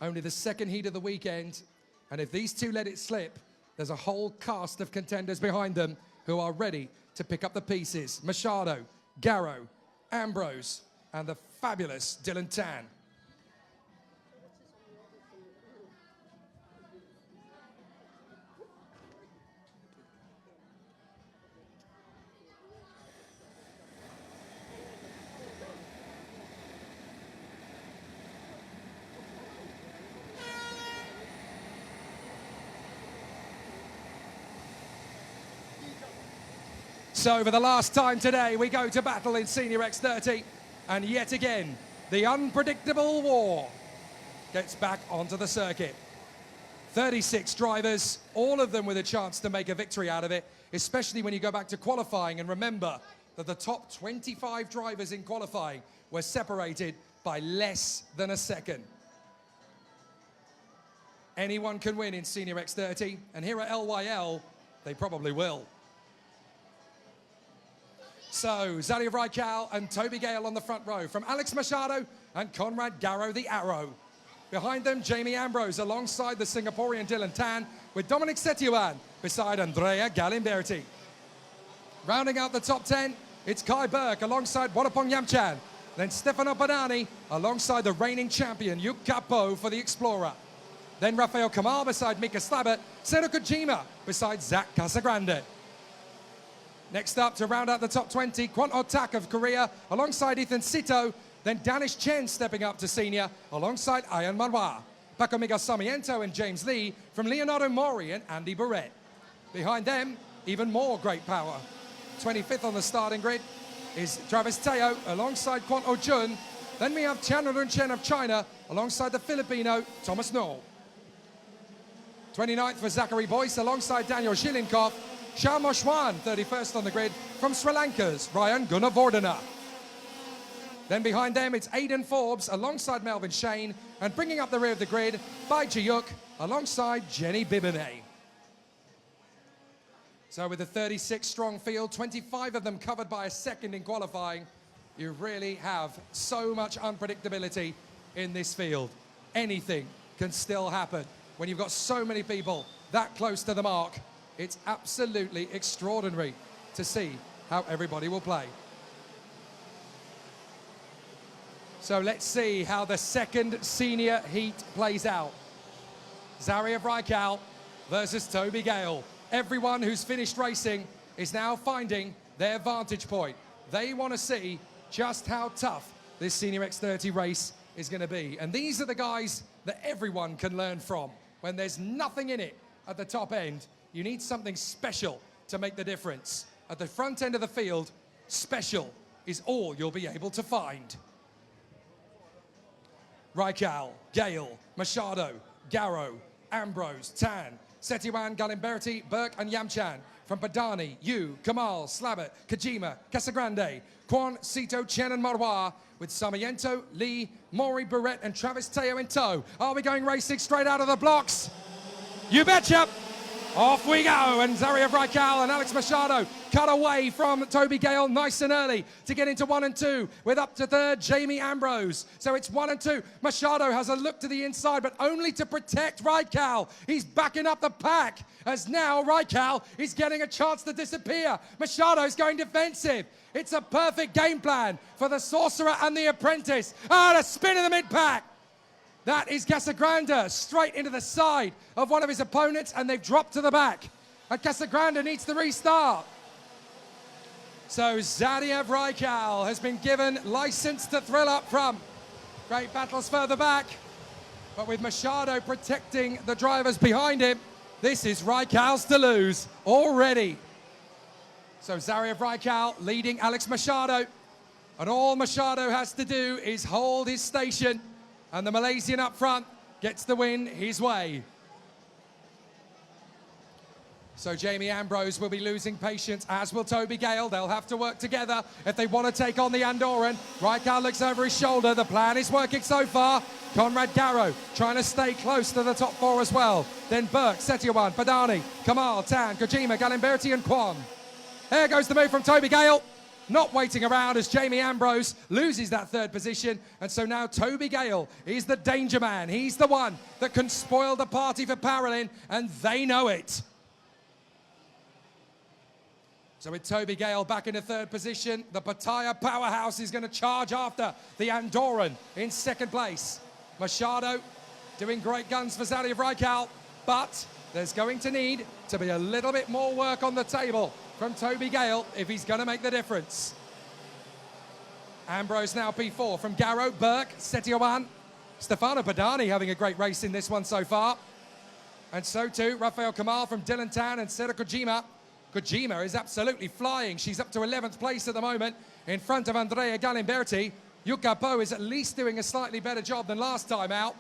Only the second heat of the weekend. And if these two let it slip, there's a whole cast of contenders behind them who are ready to pick up the pieces. Machado, Garrow, Ambrose, and the fabulous Dylan Tan. So for the last time today, we go to battle in Senior X30. And yet again, the unpredictable war gets back onto the circuit. 36 drivers, all of them with a chance to make a victory out of it, especially when you go back to qualifying and remember that the top 25 drivers in qualifying were separated by less than a second. Anyone can win in Senior X30, and here at LYL, they probably will. So, Zaria Raikal and Toby Gale on the front row, from Alex Machado and Conrad Garrow the Arrow. Behind them, Jamie Ambrose alongside the Singaporean Dylan Tan, with Dominic Setiawan beside Andrea Galimberti. Rounding out the top 10, it's Kai Burke alongside Wadapong Yamchan. Then Stefano Badani alongside the reigning champion Yuk Kapo for the Explorer. Then Rafael Kamal beside Mika Slabbert, Seto Kojima beside Zach Casagrande. Next up, to round out the top 20, Kwon Oh-tak of Korea alongside Ethan Sito. Then Danish Chen stepping up to senior alongside Ian Manwa. Paco Miguel Sarmiento and James Lee from Leonardo Mori and Andy Barrett. Behind them, even more great power. 25th on the starting grid is Travis Teo alongside Kwon Oh-jun. Then we have Tianrun Chen of China alongside the Filipino Thomas Noel. 29th for Zachary Boyce alongside Daniel Zhilinkov. Shah Moshwan, 31st on the grid, from Sri Lanka's Ryan Gunavardena. Then behind them, it's Aidan Forbes alongside Melvin Shane, and bringing up the rear of the grid, Bai Jiyuk alongside Jenny Bibine. So with a 36-strong field, 25 of them covered by a second in qualifying, you really have so much unpredictability in this field. Anything can still happen when you've got so many people that close to the mark. It's absolutely extraordinary to see how everybody will play. So let's see how the second senior heat plays out. Zaria Raikal versus Toby Gale. Everyone who's finished racing is now finding their vantage point. They want to see just how tough this Senior X30 race is going to be. And these are the guys that everyone can learn from. When there's nothing in it at the top end, you need something special to make the difference. At the front end of the field, special is all you'll be able to find. Raikal, Gale, Machado, Garrow, Ambrose, Tan, Setiawan, Galimberti, Burke and Yamchan. From Badani, Yu, Kamal, Slabbert, Kojima, Casagrande, Kwon, Sito, Chen and Marwa, with Sarmiento, Lee, Maury, Barrett and Travis Teo in tow. Are we going racing straight out of the blocks? You betcha! Off we go, and Zaria Raikal and Alex Machado cut away from Toby Gale nice and early to get into 1 and 2, with up to third Jamie Ambrose. So it's 1 and 2. Machado has a look to the inside, but only to protect Raikal. He's backing up the pack, as now Raikal is getting a chance to disappear. Machado's going defensive. It's a perfect game plan for the Sorcerer and the Apprentice. Ah, a spin in the mid-pack. That is Casagrande straight into the side of one of his opponents, and they've dropped to the back. And Casagrande needs to restart. So Zaria Raikal has been given license to thrill up front. Great battles further back, but with Machado protecting the drivers behind him, this is Raikal's to lose already. So Zaria Raikal leading Alex Machado, and all Machado has to do is hold his station, and the Malaysian up front gets the win his way. So Jamie Ambrose will be losing patience, as will Toby Gale. They'll have to work together if they want to take on the Andorran. Raikal looks over his shoulder. The plan is working so far. Conrad Garrow trying to stay close to the top four as well. Then Burke, Setiawan, Badani, Kamal, Tan, Kojima, Galimberti and Kwon. There goes the move from Toby Gale. not waiting around as Jamie Ambrose loses that third position. And so now Toby Gale is the danger man. He's the one that can spoil the party for Paralyn, and they know it. So with Toby Gale back in the third position, the Pattaya powerhouse is going to charge after the Andorran in second place. Machado doing great guns for Zalia Vrykal, but there's going to need to be a little bit more work on the table from Toby Gale if he's going to make the difference. Ambrose now P4 from Garrow, Burke, Setioban. Stefano Badani having a great race in this one so far. And so too, Rafael Kamal from Dylan Tan and Sera Kojima. Kojima is absolutely flying. She's up to 11th place at the moment in front of Andrea Galimberti. Yuka Po is at least doing a slightly better job than last time out.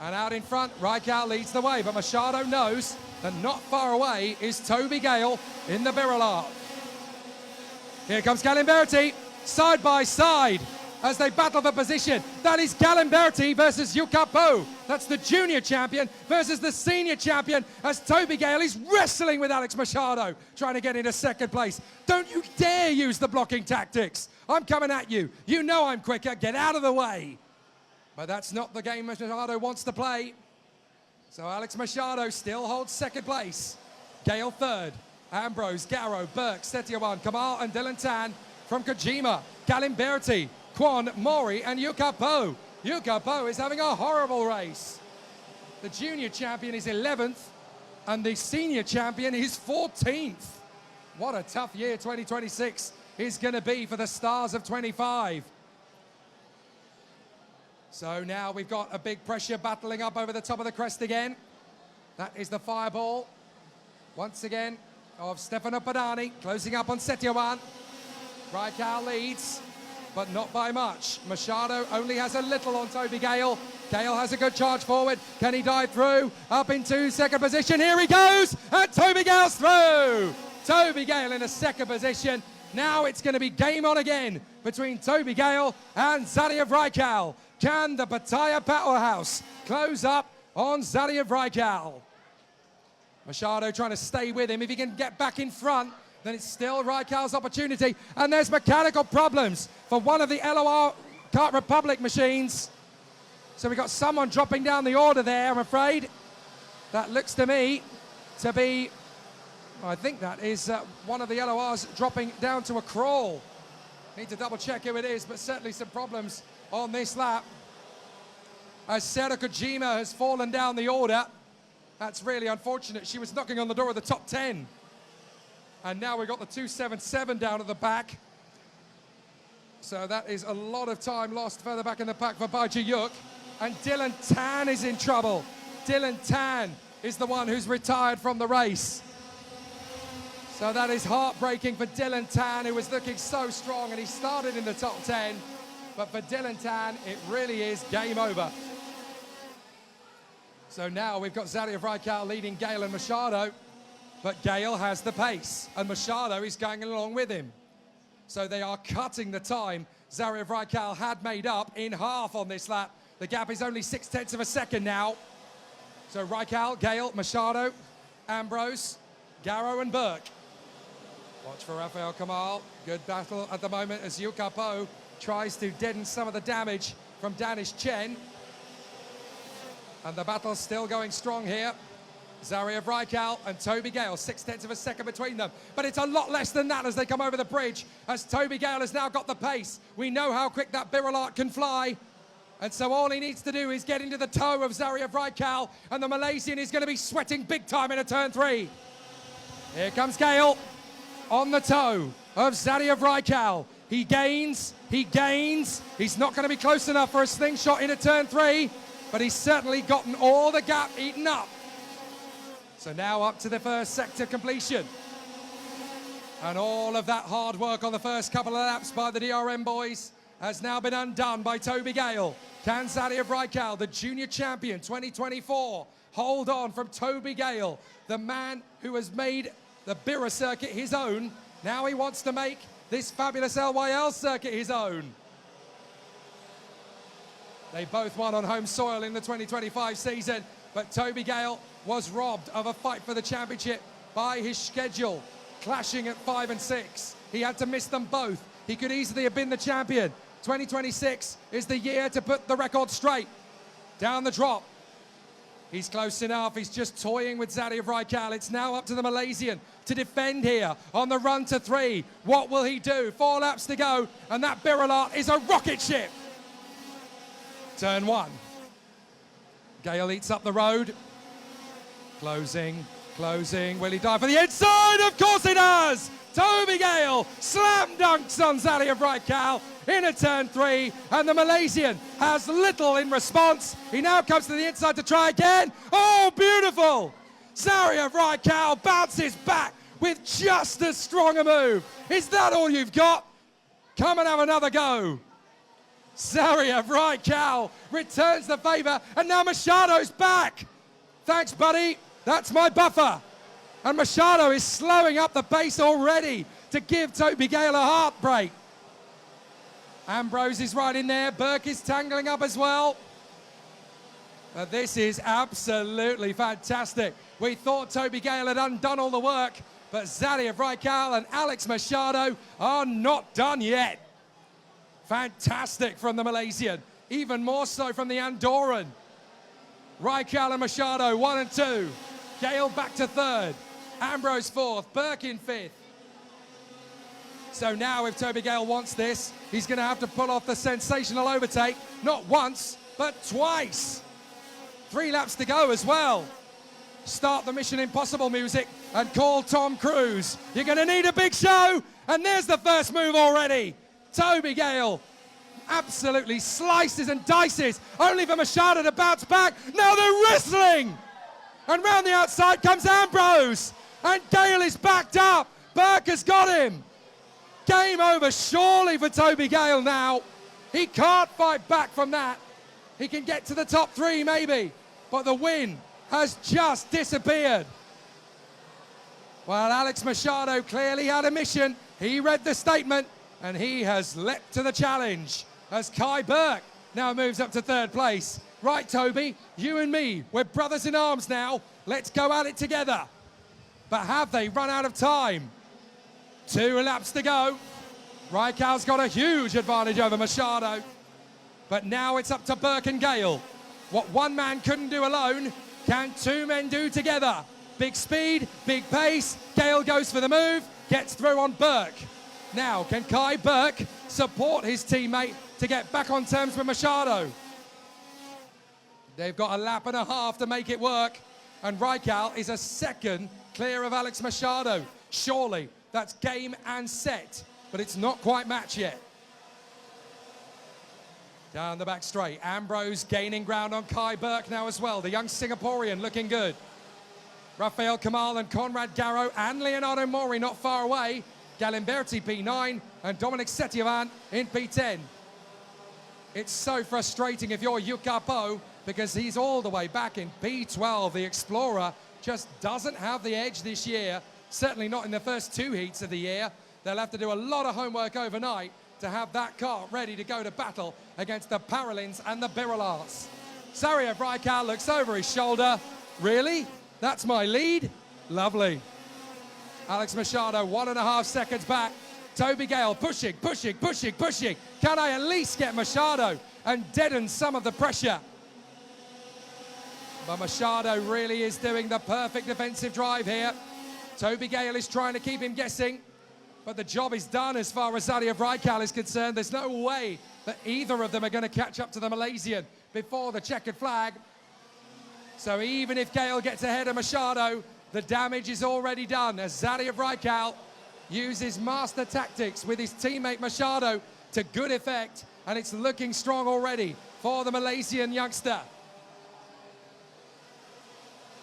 And out in front, Vrykal leads the way, but Machado knows that not far away is Toby Gale in the Birrellard. Here comes Galimberti, side by side, as they battle for position. That is Galimberti versus Yuka Po. That's the junior champion versus the senior champion, as Toby Gale is wrestling with Alex Machado, trying to get into second place. Don't you dare use the blocking tactics. I'm coming at you. You know I'm quicker. Get out of the way. But that's not the game Machado wants to play. So Alex Machado still holds second place. Gale third. Ambrose, Garrow, Burke, Setioban, Kamal and Dylan Tan from Kojima. Galimberti, Kwon, Mori and Yuka Po. Yuka Po is having a horrible race. The junior champion is 11th and the senior champion is 14th. What a tough year 2026 is going to be for the stars of 25. So now we've got a big pressure battling up over the top of the crest again. That is the fireball, once again, of Stefano Padani, closing up on Setioban. Vrykal leads, but not by much. Machado only has a little on Toby Gale. Gale has a good charge forward. Can he dive through? Up into second position. Here he goes, and Toby Gale's through. Toby Gale in a second position. Now it's going to be game on again between Toby Gale and Zalia Vrykal. Can the Pattaya powerhouse close up on Zalia Vrykal? Machado trying to stay with him. If he can get back in front, then it's still Vrykal's opportunity. And there's mechanical problems for one of the LOR Kart Republic machines. So we've got someone dropping down the order there, I'm afraid. That looks to me to be, I think that is one of the LORs dropping down to a crawl. Need to double check who it is, but certainly some problems on this lap. As Sera Kojima has fallen down the order. That's really unfortunate. She was knocking on the door of the top 10. And now we've got the 277 down at the back. So that is a lot of time lost further back in the pack for Baiji Yuk. And Dylan Tan is in trouble. Dylan Tan is the one who's retired from the race. So that is heartbreaking for Dylan Tan, who was looking so strong, and he started in the top 10. But for Dylan Tan, it really is game over. So now we've got Zalia Vrykal leading Gale and Machado, but Gale has the pace, and Machado is going along with him. So they are cutting the time Zalia Vrykal had made up in half on this lap. The gap is only 0.6 of a second now. So Vrykal, Gale, Machado, Ambrose, Garrow and Burke. Watch for Rafael Kamal. Good battle at the moment as Yuka Po tries to deaden some of the damage from Danish Chen. And the battle's still going strong here. Zalia Vrykal and Toby Gale, 0.6 of a second between them. But it's a lot less than that as they come over the bridge, as Toby Gale has now got the pace. We know how quick that Birrellard can fly. And so all he needs to do is get into the toe of Zalia Vrykal, and the Malaysian is going to be sweating big time in a turn 3. Here comes Gale on the toe of Zalia Vrykal. He gains. He's not going to be close enough for a slingshot in a turn 3, but he's certainly gotten all the gap eaten up. So now up to the first sector completion. And all of that hard work on the first couple of laps by the DRM boys has now been undone by Toby Gale. Can Zalia Vrykal, the junior champion 2024, hold on from Toby Gale, the man who has made the Birra circuit his own? Now he wants to make this fabulous LYL circuit his own. They both won on home soil in the 2025 season, but Toby Gale was robbed of a fight for the championship by his schedule, clashing at 5 and 6. He had to miss them both. He could easily have been the champion. 2026 is the year to put the record straight. Down the drop. He's close enough. He's just toying with Zadi of Raikal. It's now up to the Malaysian to defend here on the run to 3. What will he do? 4 laps to go, and that Biralat is a rocket ship. Turn 1. Gale eats up the road. Closing. Will he dive for the inside? Of course he does! Toby Gale slam dunks on Zadi of Raikal in a turn 3, and the Malaysian has little in response. He now comes to the inside to try again. Oh, beautiful! Zadi of Raikal bounces back with just as strong a move. Is that all you've got? Come and have another go. Zadi of Raikal returns the favour, and now Machado's back. Thanks, buddy. That's my buffer. And Machado is slowing up the pace already to give Toby Gale a heartbreak. Ambrose is right in there. Burke is tangling up as well. This is absolutely fantastic. We thought Toby Gale had undone all the work, but Zadi of Raikal and Alex Machado are not done yet. Fantastic from the Malaysian. Even more so from the Andorran. Raikal and Machado, 1 and 2. Gale back to 3rd. Ambrose 4th. Burke in 5th. So now if Toby Gale wants this, he's going to have to pull off the sensational overtake. Not once, but twice. 3 laps to go as well. Start the Mission Impossible music and call Tom Cruise. You're going to need a big show. And there's the first move already. Toby Gale absolutely slices and dices, only for Machado to bounce back. Now they're wrestling. And round the outside comes Ambrose. And Gale is backed up. Burke has got him. Game over surely for Toby Gale now. He can't fight back from that. He can get to the top 3 maybe, but the win has just disappeared. Well, Alex Machado clearly had a mission. He read the statement and he has leapt to the challenge as Kai Burke now moves up to 3rd place. Right, Toby, you and me, we're brothers in arms now. Let's go at it together. But have they run out of time? 2 laps to go. Raikal's got a huge advantage over Machado. But now it's up to Burke and Gale. What one man couldn't do alone, can 2 men do together? Big speed, big pace. Gale goes for the move, gets through on Burke. Now, can Kai Burke support his teammate to get back on terms with Machado? They've got a lap and a half to make it work. And Raikal is a 2nd clear of Alex Machado. Surely that's game and set, but it's not quite match yet. Down the back straight, Ambrose gaining ground on Kai Burke now as well. The young Singaporean looking good. Rafael Kamal and Conrad Garro and Leonardo Mori not far away. Galimberti P9 and Dominic Setiovan in P10. It's so frustrating if you're Yukapo because he's all the way back in P12. The Explorer just doesn't have the edge this year, certainly not in the first 2 heats of the year. They'll have to do a lot of homework overnight to have that car ready to go to battle against the Paralins and the Birolars. Zadi of Raikal looks over his shoulder. Really? That's my lead? Lovely. Alex Machado 1.5 seconds back. Toby Gale pushing. Can I at least get Machado and deaden some of the pressure? But Machado really is doing the perfect defensive drive here. Toby Gale is trying to keep him guessing, but the job is done as far as Zadi of Raikal is concerned. There's no way that either of them are going to catch up to the Malaysian before the checkered flag. So even if Gale gets ahead of Machado, the damage is already done as Zadi of Raikal uses master tactics with his teammate Machado to good effect, and it's looking strong already for the Malaysian youngster.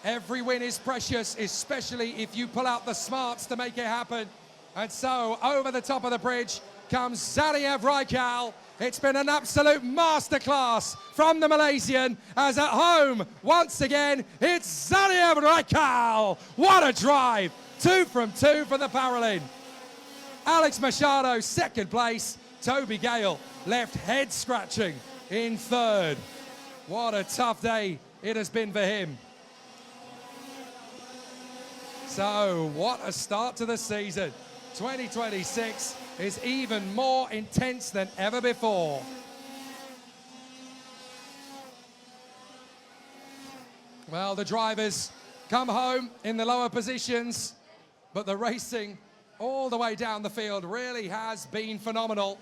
Every win is precious, especially if you pull out the smarts to make it happen. And so over the top of the bridge comes Zadi of Raikal. It's been an absolute masterclass from the Malaysian, as at home, once again, it's Zadi of Raikal. What a drive! 2 from 2 for the Paralin. Alex Machado, 2nd place. Toby Gale left head scratching in 3rd. What a tough day it has been for him. So what a start to the season. 2026 is even more intense than ever before. Well, the drivers come home in the lower positions, but the racing all the way down the field really has been phenomenal,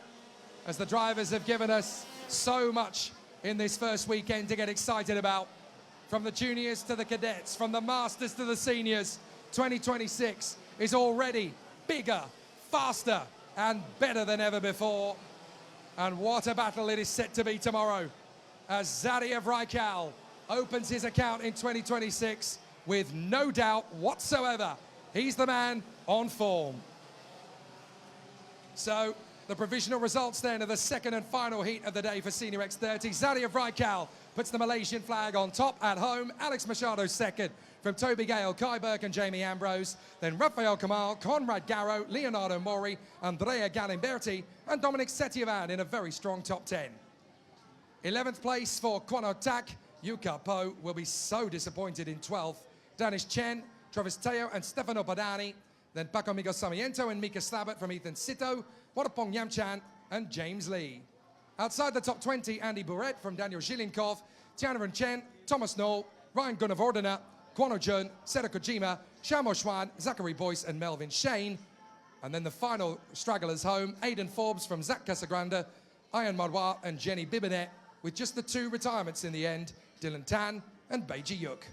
as the drivers have given us so much in this first weekend to get excited about. From the juniors to the cadets, from the masters to the seniors, 2026 is already bigger, faster, and better than ever before. And what a battle it is set to be tomorrow, as Zadia Vrajkal opens his account in 2026 with no doubt whatsoever he's the man on form. So the provisional results then of the second and final heat of the day for Senior X30. Zadia Vrajkal puts the Malaysian flag on top at home. Alex Machado second from Toby Gale, Kai Burke and Jamie Ambrose. Then Rafael Kamal, Conrad Garrow, Leonardo Mori, Andrea Galimberti and Dominic Setievan in a very strong top 10. 11th place for Kwano Tak. Yuka Po will be so disappointed in 12th. Danish Chen, Travis Teo and Stefano Padani. Then Paco Miguel Sarmiento and Mika Slabbert from Ethan Sito, Wadapong Yamchan and James Lee. Outside the top 20, Andy Buret from Daniel Zhilinkov, Tianwen Chen, Thomas Knoll, Ryan Gunnavordena, Kwano Jun, Seta Kojima, Shamo Schwan, Zachary Boyce and Melvin Shane. And then the final stragglers home, Aidan Forbes from Zach Casagrande, Ian Madwa and Jenny Bibinet, with just the 2 retirements in the end, Dylan Tan and Beiji Yuk.